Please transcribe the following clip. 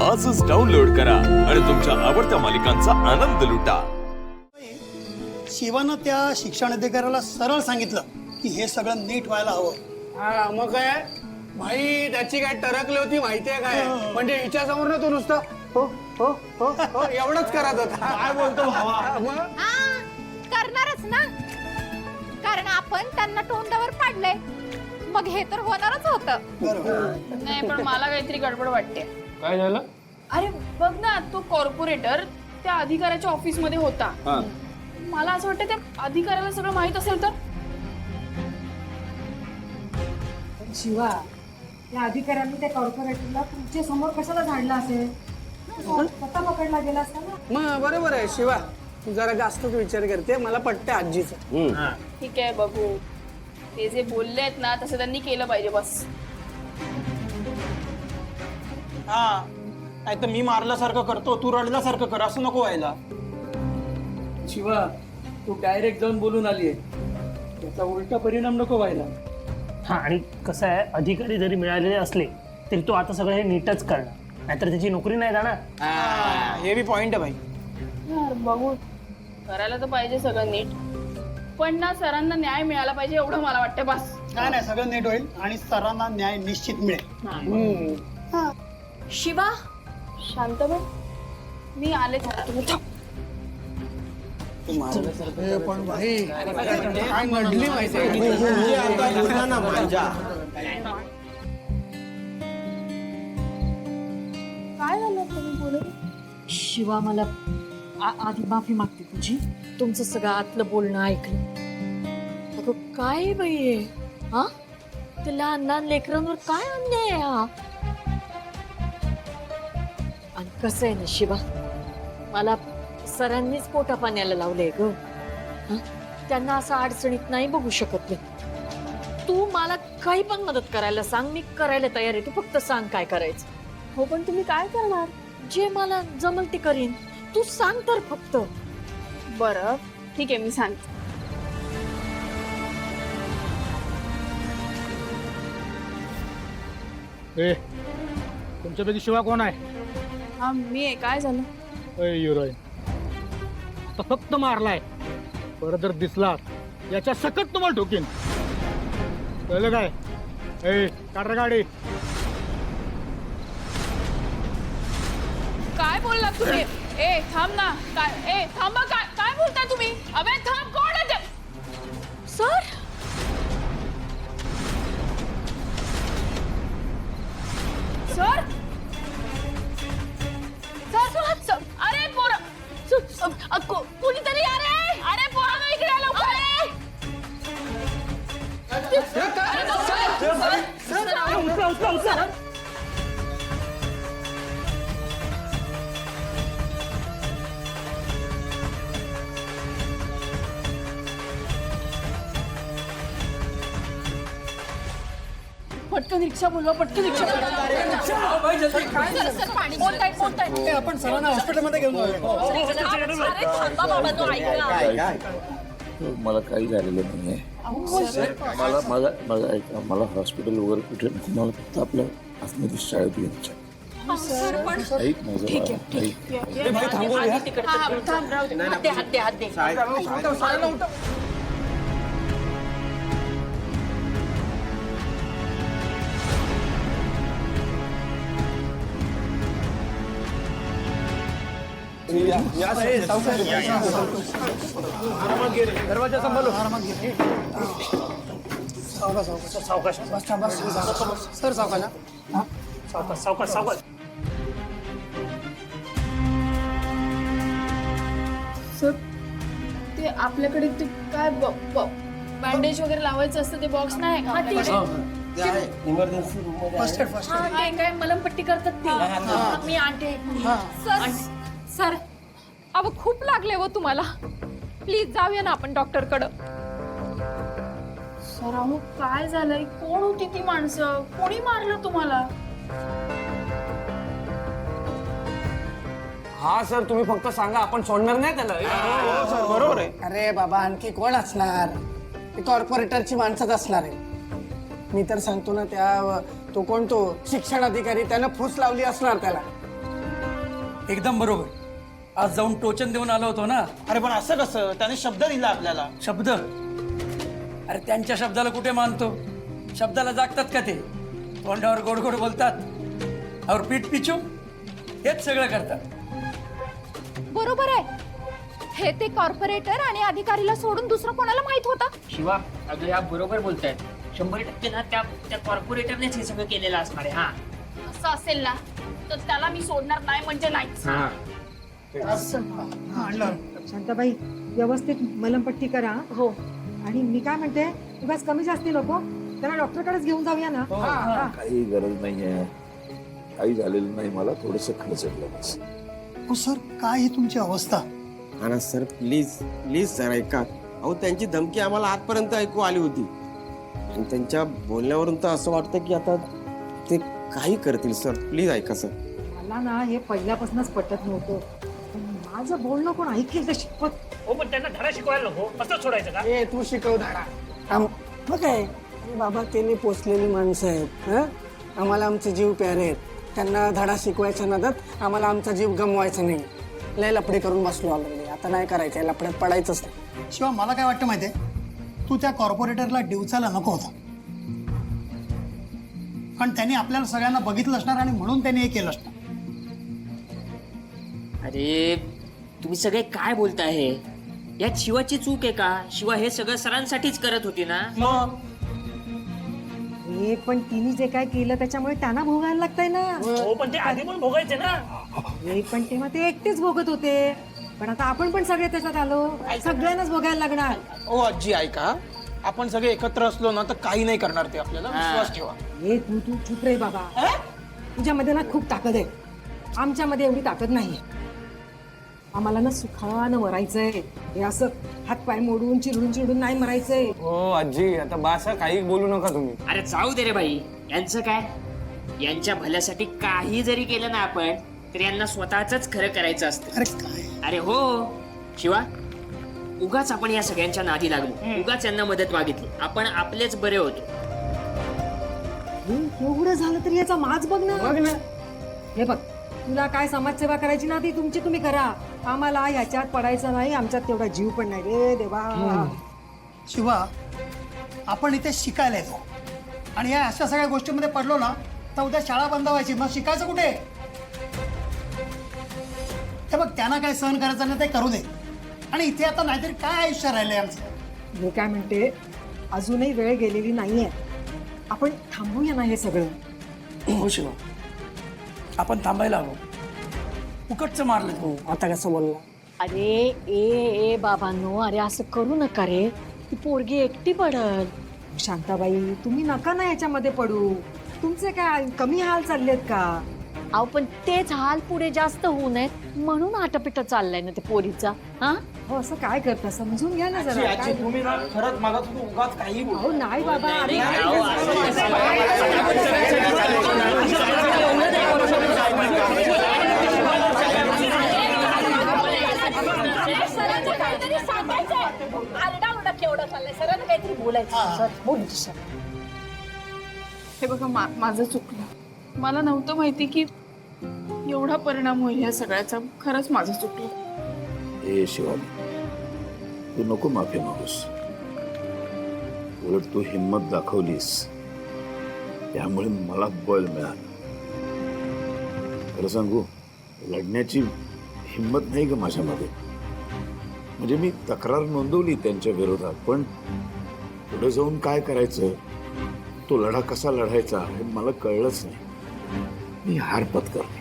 आजच डाउनलोड करा आणि तुमच्या आवडत्या मालिकांचा आनंद लुटा। शिवानं त्या शिक्षणाधिकाऱ्याला सरळ सांगितलं की हे सगळं नीट व्हायला हवं। हा मग काय भाई त्याची काय टरकली होती माहितीये काय म्हणजे हिच्या समोर ना तो नुसतं हो हो हो हो एवढंच करत होता। काय बोलतो भावा मग करणारच ना, कारण आपण त्यांना तोंडावर पाडलंय, मग हे तर होणारच होतं। नाही पण मला काहीतरी गडबड वाटते। काय झालं? अरे बघ ना, तो कॉर्पोरेटर त्या अधिकाऱ्याच्या ऑफिस मध्ये होता। मला असं वाटतं त्या अधिकाऱ्याला सगळं माहित असेल तर। शिवा, त्या अधिकाऱ्यांनी त्या कॉर्पोरेटरला तुमच्या समोर कशाला झाडला असेल? स्वतः पकडला गेला असता ना। मग बरोबर आहे शिवा, तू जरा जास्तच विचार करते, मला पटते आजीचं। ठीक आहे बघू, ते जे बोलले आहेत ना तसं त्यांनी केलं पाहिजे बस। हा, नाही तर मी मारल्यासारखं करतो, तू रडल्यासारखं कर, असं नको व्हायला। शिवा, तू डायरेक्ट जाऊन बोलून आलीये, त्याचा उलटा परिणाम नको व्हायला। हा, आणि कसं आहे, अधिकारी जरी मिळालेले असले तरी तो आता सगळं हे नीटच करणार, नाहीतर त्याची नोकरी नाही जाणार। हे बी पॉइंट आहे भाई। यार बघू, करायला तर पाहिजे सगळं नीट, पण ना सरांना न्याय मिळाला पाहिजे एवढं मला वाटतं बस। काय नाही, सगळं नीट होईल आणि सरांना न्याय निश्चित मिळेल। शिवा शांत बघ, मी आले तुम्ही थांब। पण भाई काय नडली माहिती काय झालं तुम्ही बोलत? शिवा, मला आधी माफी मागते तुझी, तुमचं सगळं आतलं बोलणं ऐकलं। अगं काय बाई आहे हा, त्या लहान लहान लेकरांवर काय अन्याय आहे हा। आणि कसं आहे ना शिवा, मला सरांनीच पोटा पाण्याला लावलंय ग। त्यांना असं अडचणीत नाही बघू शकत मी। तू मला काही पण मदत करायला सांग, मी करायला तयार आहे, तू फक्त सांग काय करायचं। हो पण तुम्ही काय करणार? जे मला जमल ते करीन, तू सांग तर फक्त। बरं ठीक आहे, मी सांगते। तुमच्यापैकी शिवा कोण आहे? हा मी आहे, काय झालं? युरोईन आता फक्त मारलाय, परत जर दिसला याच्या सकट तुम्हाला ठोकीन, कळलं काय? काढ रे गाडी। काय बोललात तुम्ही? ए थांब ना, काय थांबा, काय बोलताय तुम्ही? अबे थांब, कोण आहे ते? सर सर सर, अरे पोरा, कोणीतरी अरे पोरा इकडे आलो। पटकन रिक्षा बोलवा, पटकन रिक्षा बोलताय। आपण सरांना हॉस्पिटलमध्ये घेऊन मला काही झालेलं नाहीये। मला ऐका, मला हॉस्पिटल वगैरे कुठे नको, मला फक्त आपल्या आतमध्ये शाळेत घ्यायचं। ऐक माझं दरवाजा सांभाळू, आरामात घे। सावकाश सर, सावकाश। सर ते आपल्याकडे ते काय बँडेज वगैरे लावायचं असतं, ते बॉक्स नाही का? फर्स्ट एड काय मलमपट्टी करतात ती, मी आणते। सर, अहो खूप लागले हो तुम्हाला, प्लीज जाऊया ना आपण डॉक्टर कडे। सर अहो काय झालंय? कोण होती ती माणसं? कोणी मारलं तुम्हाला? हा सर, तुम्ही फक्त सांगा, आपण सोडणार नाही त्याला। बरोबर आहे। अरे बाबा, आणखी कोण असणार? ती कॉर्पोरेटरची माणसंच असणार आहे। मी तर सांगतो ना, त्या तो कोण, तो शिक्षण अधिकारी, त्यानं फूस लावली असणार त्याला। एकदम बरोबर. आज जाऊन टोचन देऊन आलो होतो ना. अरे पण असं कसं, त्याने शब्द दिला आपल्याला. शब्द? अरे त्यांच्या शब्दाला कुठे मानतो? शब्दाला जागतात का ते? तोंडावर गोड गोड बोलतात और पीठ पिचू हेच सगळं करतात. बरोबर आहे. हे ते कॉर्पोरेटर आणि अधिकारीला सोडून दुसरं कोणाला माहित होतं? शिवा अगं या बरोबर बोलतायत. 100% ना त्या कॉर्पोरेटरनेच हे सगळं केलेलं असणार आहे. हा असं असेल ना तर त्याला मी सोडणार नाही म्हणजे नाहीच. शांताबाई व्यवस्थित मलमपट्टी करा. हो. आणि मी काय म्हणते, उगाच कमी जास्ती नको, त्यांना डॉक्टरकडेच घेऊन जाऊया ना. काही गरज नाहीये, काही झालेलं नाही, मला थोडस खर्चलं बस. हो सर, काय ही तुमची अवस्था? हा ना सर, प्लीज प्लीज सर ऐका. अहो त्यांची धमकी आम्हाला आजपर्यंत ऐकू आली होती आणि त्यांच्या बोलण्यावरून तर असं वाटतं की आता ते काही करतील. सर प्लीज ऐका सर. मला ना हे पहिल्यापासूनच पटत नव्हतं, पण माझं बोलणं कोण ऐकेल तर शिकवत. हो पण त्यांना धडा शिकवायला नको, असं सोडायचं का? ए तू शिकव धाडा. मग काय बाबा, त्यांनी पोचलेली माणसं आहेत. आम्हाला आमचे जीव प्यारे आहेत. त्यांना धडा शिकवायच्या नादात आम्हाला आमचा जीव गमवायचा नाही. लय लपडे करून बसलो ऑलरेडी, आता नाही करायचं, लपड्यात पडायचंच नाही. शिवा मला काय वाटतं माहितीये, तू त्या कॉर्पोरेटरला डिवचायला नको होता, पण त्यांनी आपल्याला सगळ्यांना बघितलं असणार आणि म्हणून त्यांनी हे केलं असणार. अरे तुम्ही सगळे काय बोलताय? हे यात शिवाची चूक आहे का? शिवा हे सगळं सरांसाठीच करत होती ना. हे पण तिने जे काय केलं त्याच्यामुळे त्यांना भोगायला लागतंय ना. हो पण ते आधी पण भोगायचे ना. हे पण तेव्हा ते एकटेच भोगत होते, पण आता आपण पण सगळे त्याच्यात आलो, सगळ्यांनाच भोगायला लागणार. ओ आजी ऐका, आपण सगळे एकत्र असलो ना तर काही नाही करणार ते, आपल्याला विश्वास ठेवा. हे तू तू चुप रे बाबा. तुझ्यामध्ये ना खूप ताकद आहे, आमच्यामध्ये एवढी ताकद नाहीये. आम्हाला ना सुखानं मरायचंय. हे असं हातपाय मोडून चिरडून चिरडून नाही मरायचंय. हो आजी, आता बासा काही बोलू नका तुम्ही. अरे जाऊ दे रे बाई, यांचं काय? यांच्या भल्यासाठी काही जरी केलं ना आपण तर यांना स्वतःच खरं करायचं असतं. अरे काय, अरे हो शिवा, उगाच आपण या सगळ्यांच्या नादी लागलो, उगाच यांना मदत मागितली. आपण आपलेच बरे होतो. एवढं झालं तरी याचा माज बघ ना. हे बघ, तुला काय समाजसेवा करायची ना ती तुमची तुम्ही करा, आम्हाला ह्याच्यात पडायचं नाही, आमच्यात तेवढा जीव पण नाही रे देवा. शिवा, आपण इथे शिकायला येतो आणि या अशा सगळ्या गोष्टीमध्ये पडलो ना तर उद्या शाळा बंद व्हायची, मग शिकायचं कुठे? हे बघ, त्यांना काय सहन करायचं नाही ते करू दे, आणि इथे आता नाहीतरी काय आयुष्य राहिलंय आमचं. मी काय म्हणते, अजूनही वेळ गेलेली नाहीये, आपण थांबूया ना हे सगळं. हो शिवा, आपण थांबायला हवं. फुकटचं मारलं तू. आता कसं बोलला? अरे ए बाबांनो, अरे असं करू नका रे, ती पोरगी एकटी पडल. शांताबाई, तुम्ही नका ना याच्यामध्ये पडू. तुमचे काय कमी हाल चाललेत का? अहो पण तेच हाल पुढे जास्त होऊ नयेत म्हणून आटपिट चाललाय ना ते पोरीचा. हा हो, असं काय करता, समजून घ्या ना जरा. आजी तुम्ही ना खरंच मला तू उगाच काही बोल. हो नाही बाबा, अरे सरांचं काहीतरी सांगायचंय. आरडाओरडा केवढा चाललाय, सरांना काहीतरी बोलायचं. हे बघा माझं चुकलं. मला नव्हतं माहिती की एवढा परिणाम होईल या सगळ्याचा. खरंच माझं चुकलं. ए शिवानी, तू नको माफी मागूस. उलट तू हिंमत दाखवलीस, त्यामुळे मला बळ मिळालं. खरं सांगू, लढण्याची हिंमत नाही ग माझ्यामध्ये. म्हणजे मी तक्रार नोंदवली त्यांच्या विरोधात, पण पुढे जाऊन काय करायचं, तो लढा कसा लढायचा हे मला कळलंच नाही. मी हार पत्करली.